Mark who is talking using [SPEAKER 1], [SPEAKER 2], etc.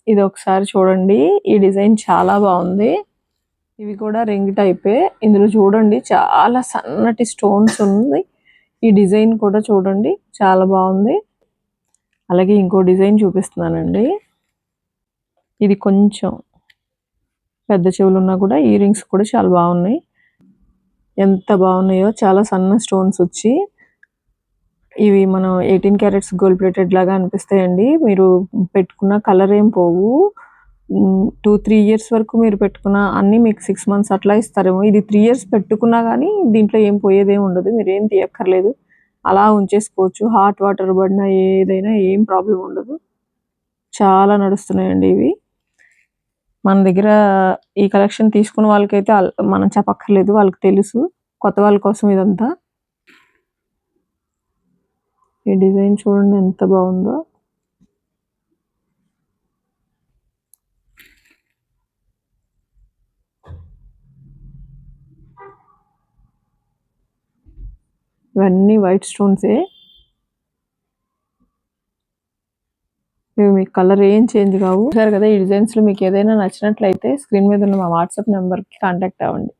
[SPEAKER 1] ఇది ఒకసారి చూడండి. ఈ డిజైన్ చాలా బాగుంది. ఇవి కూడా రింగ్ టైపే. ఇందులో చూడండి చాలా సన్నటి స్టోన్స్ ఉంది. ఈ డిజైన్ కూడా చూడండి చాలా బాగుంది. అలాగే ఇంకో డిజైన్ చూపిస్తున్నానండి. ఇది కొంచెం పెద్ద చెవులు ఉన్నా కూడా ఇయర్ రింగ్స్ కూడా చాలా బాగున్నాయి. ఎంత బాగున్నాయో, చాలా సన్న స్టోన్స్ వచ్చి ఇవి మనం 18 క్యారెట్స్ గోల్డ్ ప్లేటెడ్ లాగా అనిపిస్తాయండి. మీరు పెట్టుకున్న కలర్ ఏం పోవు. 2-3 ఇయర్స్ వరకు మీరు పెట్టుకున్న అన్నీ మీకు 6 మంత్స్ అట్లా ఇస్తారేమో. ఇది 3 ఇయర్స్ పెట్టుకున్నా కానీ దీంట్లో ఏం పోయేదేం ఉండదు. మీరేం తీయక్కర్లేదు, అలా ఉంచేసుకోవచ్చు. హాట్ వాటర్ పడినా ఏదైనా ఏం ప్రాబ్లం ఉండదు. చాలా నడుస్తున్నాయండి ఇవి. మన దగ్గర ఈ కలెక్షన్ తీసుకున్న వాళ్ళకైతే మనం చెప్పక్కర్లేదు, వాళ్ళకి తెలుసు. కొత్త వాళ్ళ కోసం ఇదంతా. ఈ డిజైన్ చూడండి ఎంత బాగుందో. ఇవన్నీ వైట్ స్టోన్సే. ఇవి మీకు కలర్ ఏం చేంజ్ కావు. చూసారు కదా, ఈ డిజైన్స్లో మీకు ఏదైనా నచ్చినట్లయితే స్క్రీన్ మీద ఉన్న మా వాట్సాప్ నెంబర్కి కాంటాక్ట్ అవ్వండి.